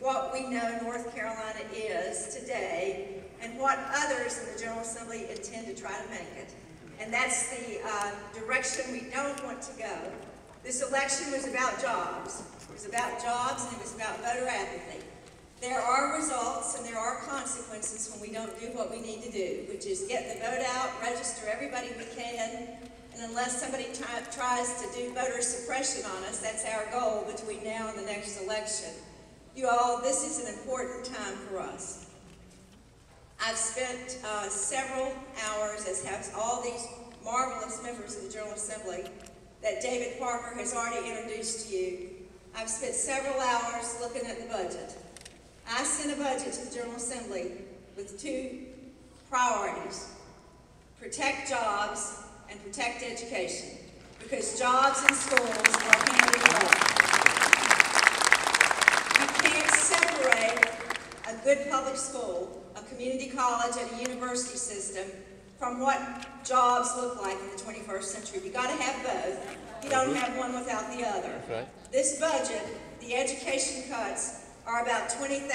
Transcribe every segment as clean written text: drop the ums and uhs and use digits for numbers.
what we know North Carolina is today and what others in the General Assembly intend to try to make it. And that's the direction we don't want to go. This election was about jobs. It was about jobs and it was about voter apathy. There are results and there are consequences when we don't do what we need to do, which is get the vote out, register everybody we can, and unless somebody tries to do voter suppression on us, that's our goal between now and the next election. You all, this is an important time for us. I've spent several hours, as have all these marvelous members of the General Assembly that David Parker has already introduced to you. I've spent several hours looking at the budget. I sent a budget to the General Assembly with two priorities: protect jobs and protect education, because jobs and schools are hand in glove. You can't separate a good public school, a community college, and a university system from what jobs look like in the 21st century. You've got to have both. You don't have one without the other. Right. This budget, the education cuts, are about 20,000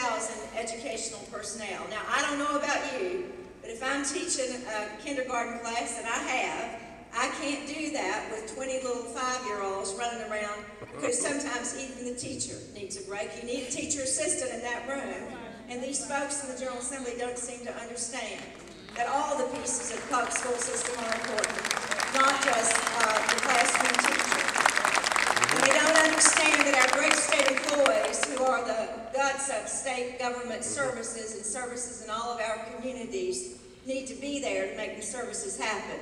educational personnel. Now, I don't know about you, but if I'm teaching a kindergarten class, and I can't do that with 20 little 5-year-olds running around, because sometimes even the teacher needs a break. You need a teacher assistant in that room, and these folks in the General Assembly don't seem to understand that all the pieces of the public school system are important, not just the classroom teacher. And they don't understand that our great state employees, who are the guts of state government services and services in all of our communities, need to be there to make the services happen.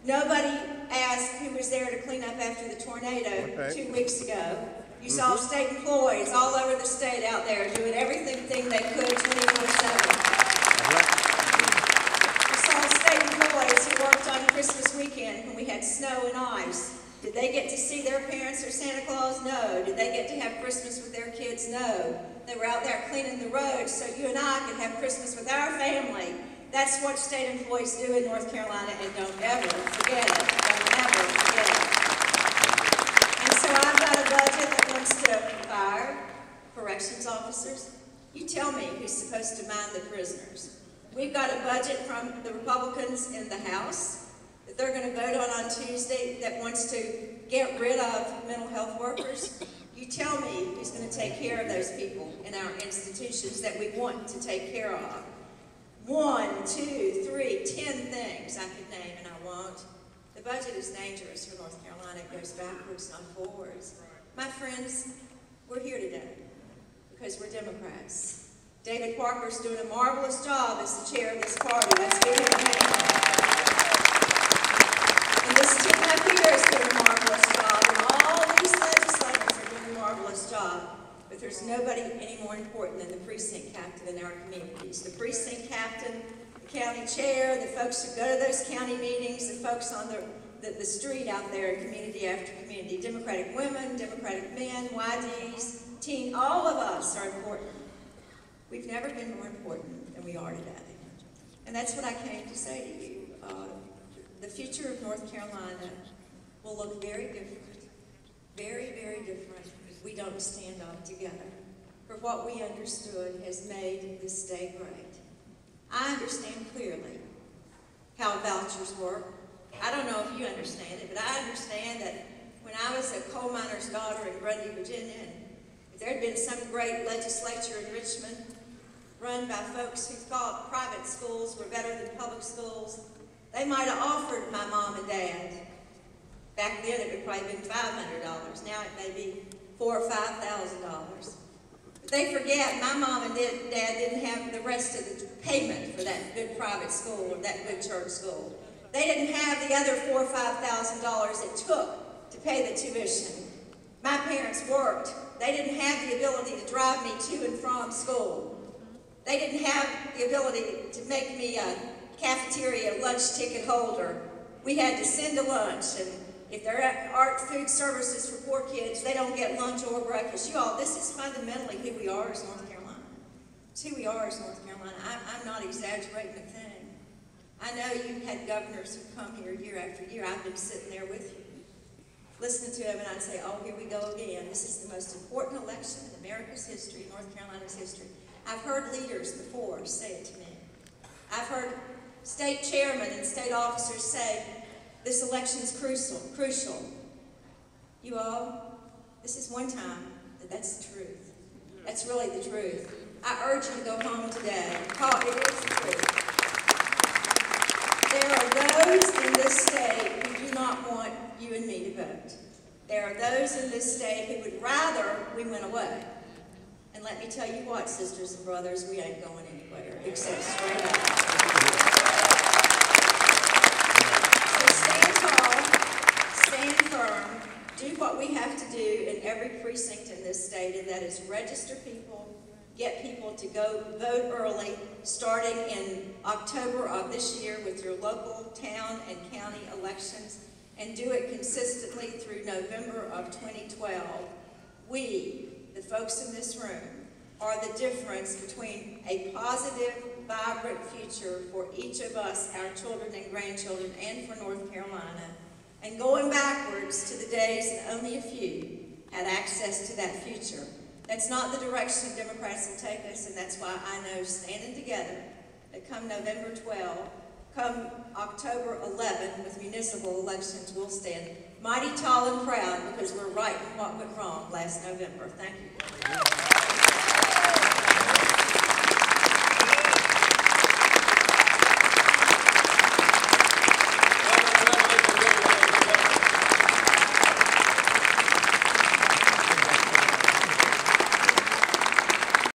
Nobody asked who was there to clean up after the tornado 2 weeks ago. You saw state employees all over the state out there doing everything they could 24/7. You saw state employees who worked on Christmas weekend when we had snow and ice. Did they get to see their parents or Santa Claus? No. Did they get to have Christmas with their kids? No. They were out there cleaning the roads so you and I could have Christmas with our family. That's what state employees do in North Carolina, and don't ever forget it. Don't ever forget it. And so I've got a budget that wants to fire corrections officers. You tell me who's supposed to mind the prisoners. We've got a budget from the Republicans in the House that they're going to vote on Tuesday that wants to get rid of mental health workers. You tell me who's going to take care of those people in our institutions that we want to take care of. 1, 2, 3, 10 things I could name, and I won't. The budget is dangerous for North Carolina. It goes backwards, not forwards. My friends, we're here today because we're Democrats. David Parker's doing a marvelous job as the chair of this party. Let's give him a hand. And this team up here is doing a marvelous job, and all these legislators are doing a marvelous job. But there's nobody any more important than the precinct captain in our communities. The precinct captain, the county chair, the folks who go to those county meetings, the folks on the street out there in community after community. Democratic women, Democratic men, YDs, teen, all of us are important. We've never been more important than we are today. And that's what I came to say to you. The future of North Carolina will look very different, very, very different if we don't stand up together. For what we understood has made this day great. I understand clearly how vouchers work. I don't know if you understand it, but I understand that when I was a coal miner's daughter in Perdue, Virginia, and if there had been some great legislature in Richmond run by folks who thought private schools were better than public schools, they might have offered my mom and dad. Back then it would probably been $500. Now it may be $4,000 or $5,000. But they forget my mom and dad didn't have the rest of the payment for that good private school or that good church school. They didn't have the other $4,000 or $5,000 it took to pay the tuition. My parents worked. They didn't have the ability to drive me to and from school. They didn't have the ability to make me a cafeteria lunch ticket holder. We had to send a lunch, and if there aren't food services for poor kids, they don't get lunch or breakfast. You all, this is fundamentally who we are as North Carolina. It's who we are as North Carolina. I'm not exaggerating a thing. I know you've had governors who come here year after year. I've been sitting there with you. listening to him, and I'd say, oh, here we go again. This is the most important election in America's history, North Carolina's history. I've heard leaders before say it to me. I've heard state chairmen and state officers say, this election's crucial. You all, this is one time that that's the truth. That's really the truth. I urge you to go home today. It is the truth. There are those in this state who do not want you and me to vote. There are those in this state who would rather we went away. And let me tell you what, sisters and brothers, we ain't going anywhere except straight up. So stand tall, stand firm, do what we have to do in every precinct in this state, and that is register people, get people to go vote early, starting in October of this year with your local town and county elections, and do it consistently through November of 2012. We, the folks in this room, are the difference between a positive, vibrant future for each of us, our children and grandchildren, and for North Carolina, and going backwards to the days that only a few had access to that future. That's not the direction Democrats will take us, and that's why I know standing together that come November 12, come October 11 with municipal elections, we'll stand mighty tall and proud because we're righting what went wrong last November. Thank you.